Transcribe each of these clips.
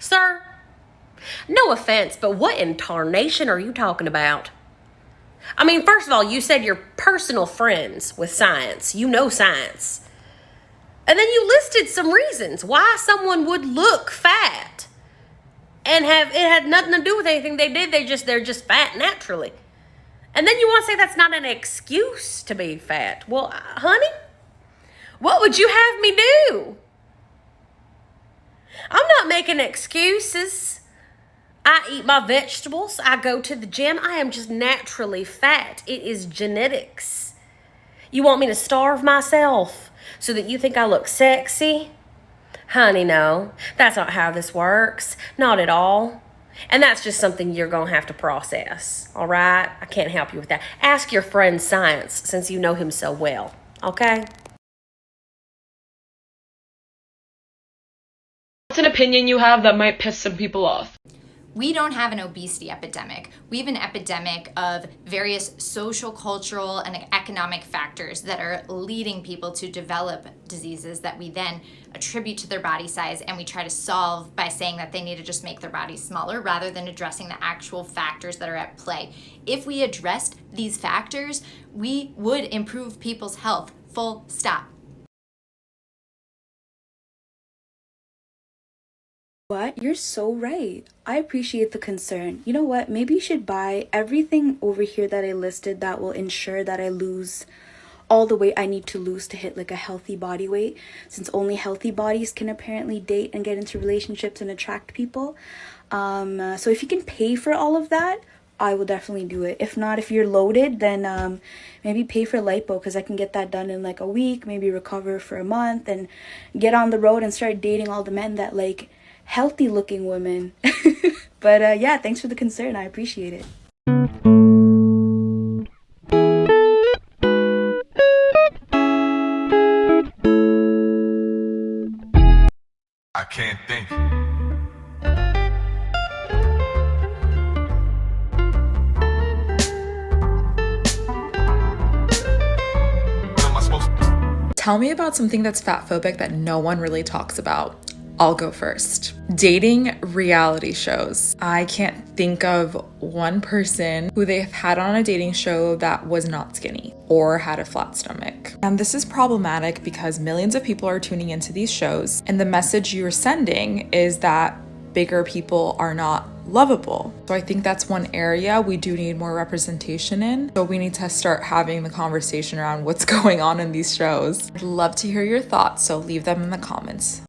Sir, no offense, but what in tarnation are you talking about? I mean, first of all, you said you're personal friends with science. You know science. And then you listed some reasons why someone would look fat. And it had nothing to do with anything they did. They're just fat naturally. And then you want to say that's not an excuse to be fat. Well, honey, what would you have me do? I'm not making excuses. I eat my vegetables. I go to the gym. I am just naturally fat. It is genetics. You want me to starve myself so that you think I look sexy? Honey, no. That's not how this works. Not at all. And that's just something you're going to have to process. All right? I can't help you with that. Ask your friend Science, since you know him so well. Okay? What's an opinion you have that might piss some people off? We don't have an obesity epidemic. We have an epidemic of various social, cultural, and economic factors that are leading people to develop diseases that we then attribute to their body size, and we try to solve by saying that they need to just make their bodies smaller rather than addressing the actual factors that are at play. If we addressed these factors, we would improve people's health, full stop. What? You're so right. I appreciate the concern. You know what? Maybe you should buy everything over here that I listed that will ensure that I lose all the weight I need to lose to hit like a healthy body weight, since only healthy bodies can apparently date and get into relationships and attract people. So if you can pay for all of that, I will definitely do it. If not, if you're loaded, then maybe pay for lipo, because I can get that done in like a week, maybe recover for a month and get on the road and start dating all the men that like healthy looking women. But yeah, thanks for the concern. I appreciate it. I can't think. What am I supposed to? Tell me about something that's fatphobic that no one really talks about. I'll go first. Dating reality shows. I can't think of one person who they've had on a dating show that was not skinny or had a flat stomach. And this is problematic because millions of people are tuning into these shows, and the message you're sending is that bigger people are not lovable. So I think that's one area we do need more representation in. So we need to start having the conversation around what's going on in these shows. I'd love to hear your thoughts, so leave them in the comments.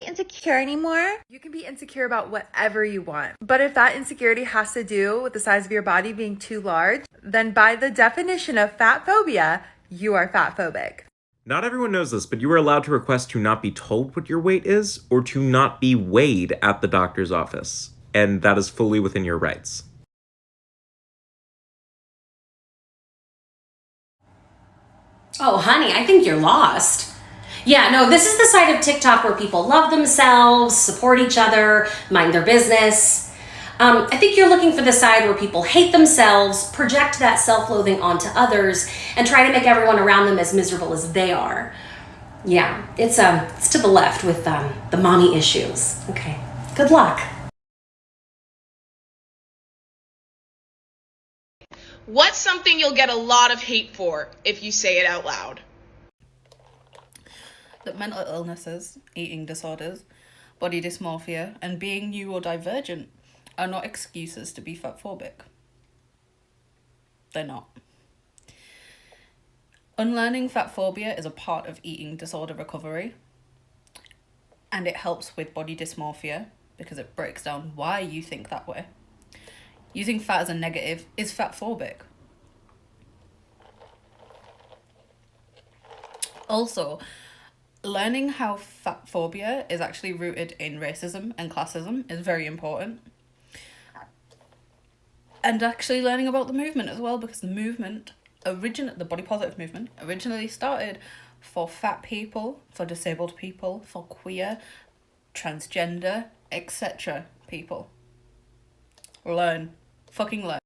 Insecure anymore? You can be insecure about whatever you want. But if that insecurity has to do with the size of your body being too large, then by the definition of fat phobia, you are fat phobic. Not everyone knows this, but you are allowed to request to not be told what your weight is or to not be weighed at the doctor's office. And that is fully within your rights. Oh, honey, I think you're lost. Yeah, no, this is the side of TikTok where people love themselves, support each other, mind their business. I think you're looking for the side where people hate themselves, project that self-loathing onto others, and try to make everyone around them as miserable as they are. Yeah, it's to the left with the mommy issues. Okay, good luck. What's something you'll get a lot of hate for if you say it out loud? That mental illnesses, eating disorders, body dysmorphia, and being neurodivergent are not excuses to be fatphobic. They're not. Unlearning fatphobia is a part of eating disorder recovery, and it helps with body dysmorphia because it breaks down why you think that way. Using fat as a negative is fatphobic. Also, learning how fat phobia is actually rooted in racism and classism is very important. And actually learning about the movement as well, because the movement, the body positive movement, originally started for fat people, for disabled people, for queer, transgender, etc. people. Learn. Fucking learn.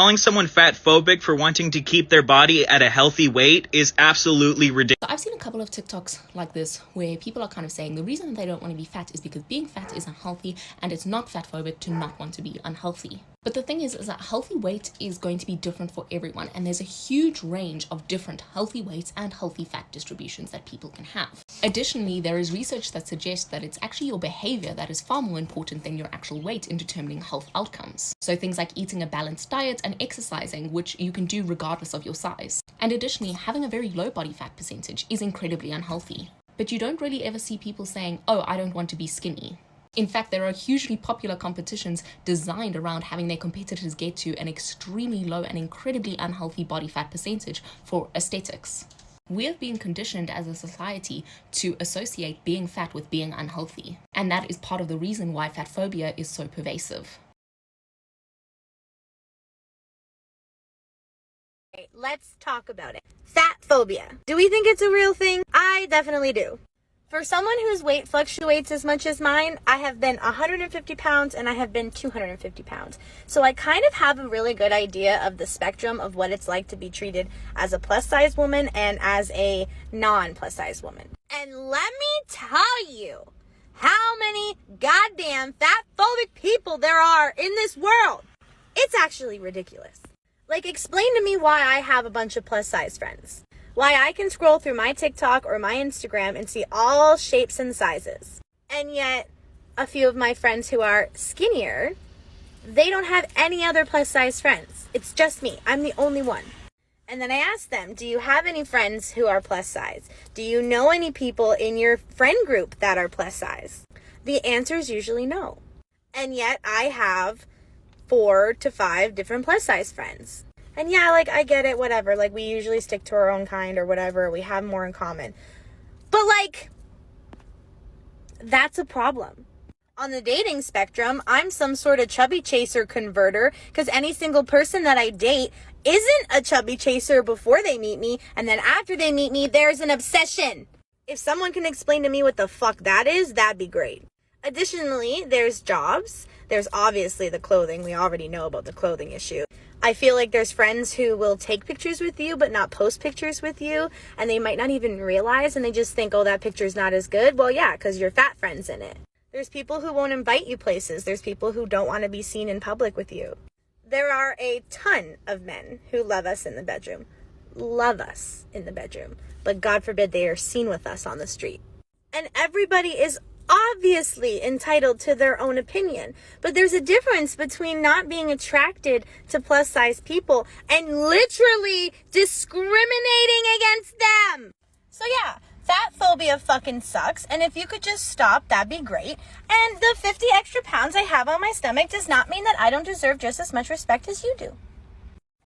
Calling someone fatphobic for wanting to keep their body at a healthy weight is absolutely ridiculous. So I've seen a couple of TikToks like this where people are kind of saying the reason they don't want to be fat is because being fat is unhealthy, and it's not fatphobic to not want to be unhealthy. But the thing is that healthy weight is going to be different for everyone, and there's a huge range of different healthy weights and healthy fat distributions that people can have. Additionally, there is research that suggests that it's actually your behavior that is far more important than your actual weight in determining health outcomes. So things like eating a balanced diet and exercising, which you can do regardless of your size. And additionally, having a very low body fat percentage is incredibly unhealthy. But you don't really ever see people saying, oh, I don't want to be skinny. In fact, there are hugely popular competitions designed around having their competitors get to an extremely low and incredibly unhealthy body fat percentage for aesthetics. We have been conditioned as a society to associate being fat with being unhealthy, and that is part of the reason why fat phobia is so pervasive. Let's talk about it. Fat phobia. Do we think it's a real thing? I definitely do. For someone whose weight fluctuates as much as mine, I have been 150 pounds and I have been 250 pounds. So I kind of have a really good idea of the spectrum of what it's like to be treated as a plus size woman and as a non-plus size woman. And let me tell you how many goddamn fat phobic people there are in this world. It's actually ridiculous. Like, explain to me why I have a bunch of plus size friends. Why I can scroll through my TikTok or my Instagram and see all shapes and sizes. And yet, a few of my friends who are skinnier, they don't have any other plus size friends. It's just me. I'm the only one. And then I ask them, do you have any friends who are plus size? Do you know any people in your friend group that are plus size? The answer is usually no. And yet I have 4 to 5 different plus size friends. And yeah, like, I get it, whatever. Like, we usually stick to our own kind or whatever. We have more in common. But, like, that's a problem. On the dating spectrum, I'm some sort of chubby chaser converter because any single person that I date isn't a chubby chaser before they meet me. And then after they meet me, there's an obsession. If someone can explain to me what the fuck that is, that'd be great. Additionally, there's jobs. There's obviously the clothing. We already know about the clothing issue. I feel like there's friends who will take pictures with you but not post pictures with you, and they might not even realize, and they just think, oh, that picture's not as good. Well, yeah, because your fat friend's in it. There's people who won't invite you places. There's people who don't want to be seen in public with you. There are a ton of men who love us in the bedroom. Love us in the bedroom. But God forbid they are seen with us on the street. And everybody is obviously entitled to their own opinion, but there's a difference between not being attracted to plus size people and literally discriminating against them. So yeah, fat phobia fucking sucks, and if you could just stop, that'd be great. And the 50 extra pounds I have on my stomach does not mean that I don't deserve just as much respect as you do.